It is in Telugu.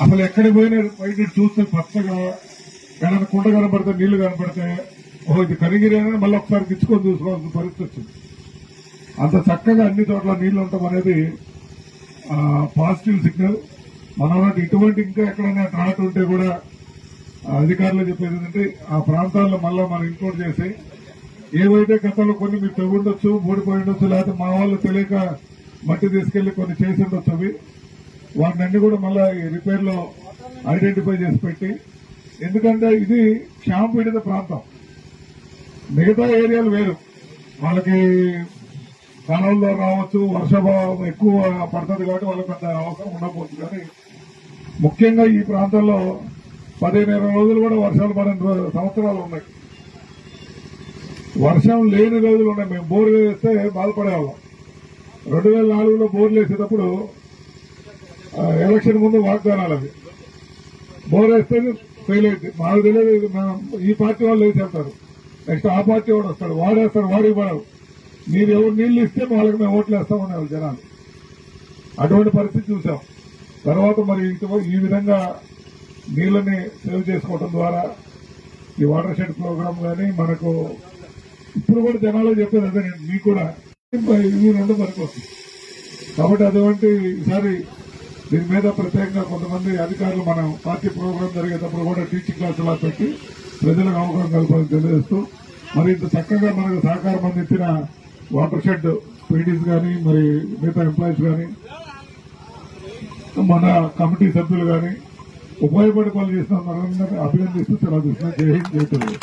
అసలు ఎక్కడికి పోయినా బయట చూస్తే పచ్చగా ఏదైనా కుండ కనపడితే నీళ్లు కనపడితే ఓహో ఇది కరిగిరి అని మళ్ళీ ఒకసారి గిచ్చుకొని చూసుకోవాల్సిన పరిస్థితి వచ్చింది. అంత చక్కగా అన్ని చోట్ల నీళ్లు ఉండటం అనేది పాజిటివ్ సిగ్నల్. మనం ఇటువంటి ఇంకా ఎక్కడైనా ఘాట్ ఉంటే కూడా అధికారులు చెప్పేది ఏంటంటే ఆ ప్రాంతాల్లో మళ్ళా మనం ఇంక్లూడ్ చేసి ఏవైతే గతంలో కొన్ని మీరు తగ్గుండొచ్చు ఓడిపోయి ఉండొచ్చు, లేకపోతే మా వాళ్ళు తెలియక మట్టి తీసుకెళ్లి కొన్ని చేసి ఉండొచ్చు, అవి వాటిని అన్ని కూడా మళ్ళా రిపేర్ లో ఐడెంటిఫై చేసి పెట్టి, ఎందుకంటే ఇది క్షామ పీడిత ప్రాంతం. మిగతా ఏరియాలు వేరు, వాళ్ళకి కాలంలో రావచ్చు, వర్షాభావం ఎక్కువ పడుతుంది కాబట్టి వాళ్ళకి పెద్ద అవసరం ఉండకపోతుంది. కానీ ముఖ్యంగా ఈ ప్రాంతంలో 15-20 రోజులు కూడా వర్షాలు పడిన సంవత్సరాలు ఉన్నాయి, వర్షం లేని రోజులు ఉన్నాయి. మేము బోర్లు వేస్తే బాధపడేవాళ్ళం. 2004లో బోర్లు వేసేటప్పుడు ఎలక్షన్ ముందు వాగ్దానాలు అవి, బోర్ వేస్తే ఫెయిల్ అయింది. మాకు తెలియదు, ఈ పార్టీ వాళ్ళు వేసేస్తారు, నెక్స్ట్ ఆ పార్టీ వాడు వస్తాడు, వాడేస్తారు, వాడికి పడవు, మీరు ఎవరు నీళ్లు ఇస్తే వాళ్ళకి మేము ఓట్లు వేస్తామనే జనాలు. అటువంటి పరిస్థితి చూసాం. తర్వాత మరి ఈ విధంగా నీళ్ళని సేవ్ చేసుకోవడం ద్వారా ఈ వాటర్ షెడ్ ప్రోగ్రామ్ కానీ మనకు ఇప్పుడు కూడా జనాలు చెప్పేది అదే, మీకు కూడా ఇవి రెండు మనకు వస్తుంది. కాబట్టి అటువంటి ఈసారి దీని మీద ప్రత్యేకంగా కొంతమంది అధికారులు మనం పార్టీ ప్రోగ్రాం జరిగేటప్పుడు కూడా టీచింగ్ క్లాసులా పెట్టి ప్రజలకు అవగాహన కల్పాలని తెలియజేస్తూ, మరి ఇంత చక్కగా మనకు సహకారం అందించిన వాటర్ షెడ్ పీడీస్ కానీ, మరి మిగతా ఎంప్లాయీస్ కానీ, మన కమిటీ సభ్యులు కానీ ఉపయోగపడి పనులు చేసిన మనందరినీ అభినందిస్తూ సెలవు తీసుకున్నా. జై హింద్, జై తెలుగు.